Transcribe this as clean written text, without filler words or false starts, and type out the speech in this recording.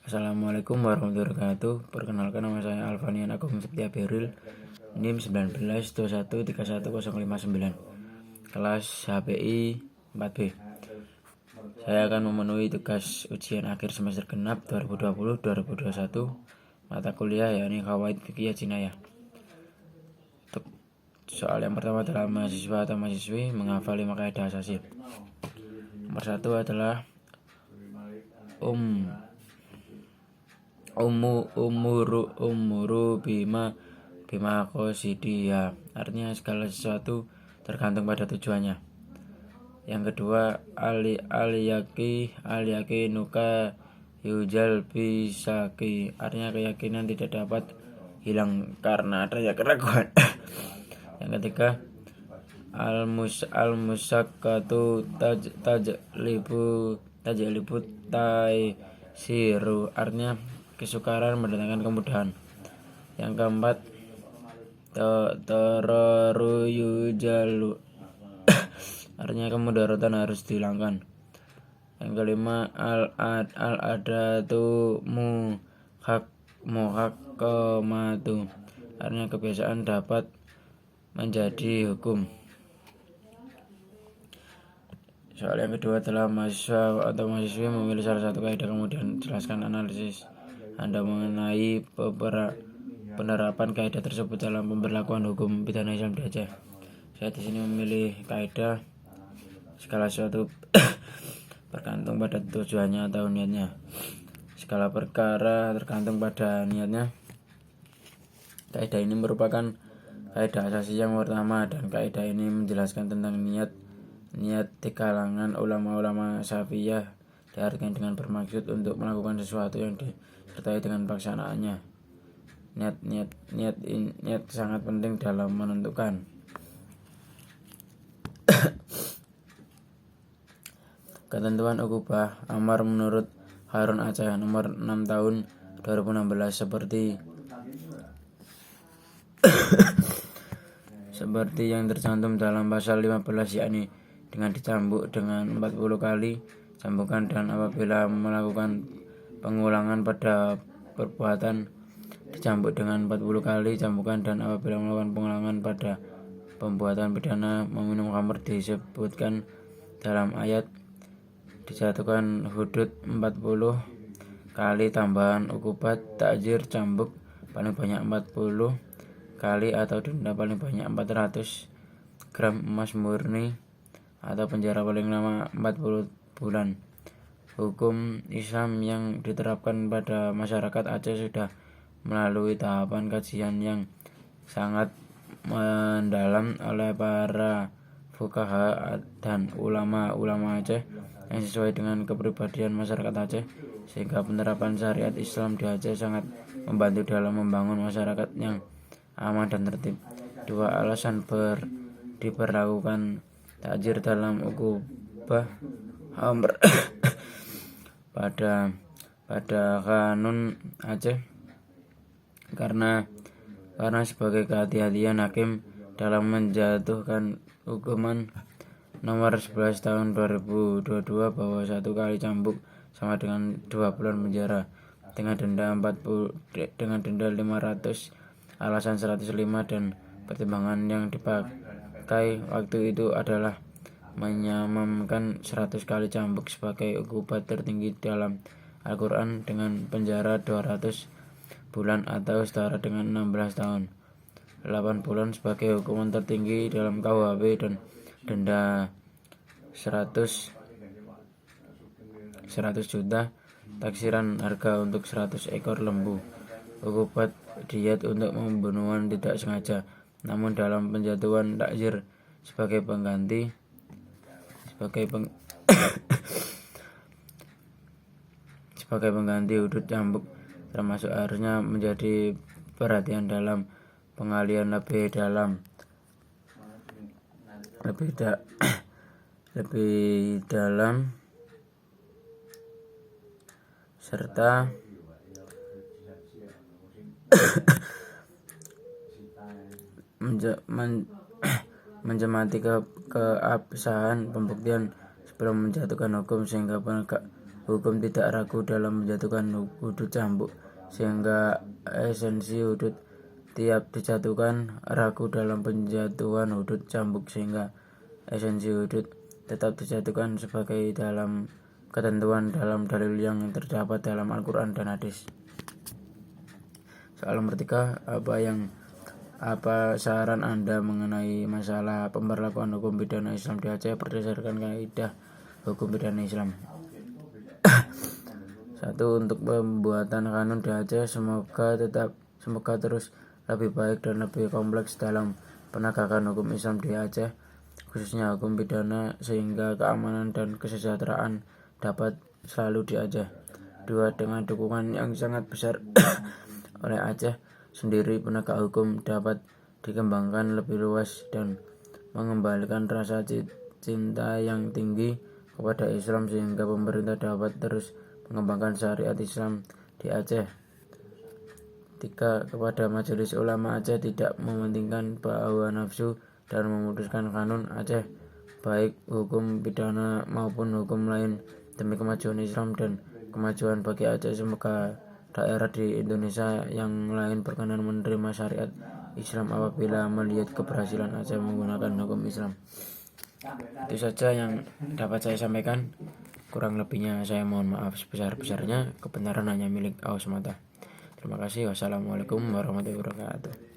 Assalamualaikum warahmatullahi wabarakatuh. Perkenalkan, nama saya Alvanian Agung Septia Beril, NIM 1921313059, kelas HPI 4B. Saya akan memenuhi tugas ujian akhir semester genap 2020-2021 mata kuliah yakni Qawaid Fiqhiyah Jinayah. Untuk soal yang pertama adalah mahasiswa atau mahasiswi menghafal 5 kaidah asasi. Nomor 1 adalah umuru bima qasidiya, artinya segala sesuatu tergantung pada tujuannya. Yang kedua, aliyaki nuka yujal bisaki, artinya keyakinan tidak dapat hilang karena adanya keraguan. Yang ketiga, al-musakkatu tajlibu siru, artinya kesukaran mendatangkan kemudahan. Yang keempat, yujalu artinya kemudaratan harus dihilangkan. Yang kelima, al-adatu muhakkamatu, artinya kebiasaan dapat menjadi hukum. Soal yang kedua adalah mahasiswa atau mahasiswi memilih salah satu kaidah kemudian jelaskan analisis Anda mengenai penerapan kaidah tersebut dalam pemberlakuan hukum pidana Islam di Aceh. Saya di sini memilih kaidah segala sesuatu bergantung pada tujuannya atau niatnya. Segala perkara tergantung pada niatnya. Kaidah ini merupakan kaidah asasi yang pertama, dan kaidah ini menjelaskan tentang niat di kalangan ulama-ulama Syafiyah, diartikan dengan bermaksud untuk melakukan sesuatu yang disertai dengan pelaksanaannya. Niat sangat penting dalam menentukan. Ketentuan ukubah amar menurut Harun Aceh nomor 6 tahun 2016 seperti yang tercantum dalam pasal 15, yakni dengan dicambuk dengan 40 kali cambukan, dan apabila melakukan pengulangan pada perbuatan dicambuk dengan 40 kali cambukan, dan apabila melakukan pengulangan pada pembuatan pidana meminum khamr disebutkan dalam ayat dijatuhkan hudud 40 kali tambahan ukubat takjir cambuk paling banyak 40 kali atau denda paling banyak 400 gram emas murni atau penjara paling lama 40 bulan. Hukum Islam yang diterapkan pada masyarakat Aceh sudah melalui tahapan kajian yang sangat mendalam oleh para fuqaha dan ulama-ulama Aceh yang sesuai dengan kepribadian masyarakat Aceh, sehingga penerapan syariat Islam di Aceh sangat membantu dalam membangun masyarakat yang aman dan tertib. 2. Alasan diperlakukan takjir dalam ukubah khamr pada kanun Aceh karena sebagai kehati-hatian hakim dalam menjatuhkan hukuman nomor 11 tahun 2022 bahwa 1 kali cambuk sama dengan 2 bulan penjara dengan denda 500, alasan 105, dan pertimbangan yang dipakai waktu itu adalah menyamamkan 100 kali cambuk sebagai ukubat tertinggi dalam Al-Quran dengan penjara 200 bulan atau setara dengan 16 tahun 8 bulan sebagai hukuman tertinggi dalam KUHP, dan denda 100 juta taksiran harga untuk 100 ekor lembu, ukubat diat untuk pembunuhan tidak sengaja. Namun dalam penjatuhan takzir sebagai pengganti hudud cambuk termasuk harusnya menjadi perhatian dalam pengalian lebih dalam serta mencermati keabsahan pembuktian sebelum menjatuhkan hukum, sehingga penegak hukum tidak ragu dalam menjatuhkan hudud cambuk, sehingga esensi hudud tiap dijatuhkan ragu dalam penjatuhan hudud cambuk, sehingga esensi hudud tetap dijatuhkan sebagai dalam ketentuan dalam dalil yang terdapat dalam Al-Quran dan hadis. Soal nomor 3, apa saran Anda mengenai masalah pemberlakuan hukum pidana Islam di Aceh berdasarkan kaidah hukum pidana Islam? 1. Untuk pembuatan kanun di Aceh semoga terus lebih baik dan lebih kompleks dalam penegakan hukum Islam di Aceh, khususnya hukum pidana, sehingga keamanan dan kesejahteraan dapat selalu di Aceh. 2. Dengan dukungan yang sangat besar oleh Aceh sendiri, penegak hukum dapat dikembangkan lebih luas dan mengembalikan rasa cinta yang tinggi kepada Islam, sehingga pemerintah dapat terus mengembangkan syariat Islam di Aceh. 3. Kepada Majelis Ulama Aceh tidak mementingkan hawa nafsu dan memutuskan kanun Aceh, baik hukum pidana maupun hukum lain, demi kemajuan Islam dan kemajuan bagi Aceh. Semoga daerah di Indonesia yang lain berkenan menerima syariat Islam apabila melihat keberhasilan Aceh menggunakan hukum Islam. Itu saja yang dapat saya sampaikan. Kurang lebihnya saya mohon maaf sebesar-besarnya. Kebenaran hanya milik Allah semata. Terima kasih. Wassalamualaikum warahmatullahi wabarakatuh.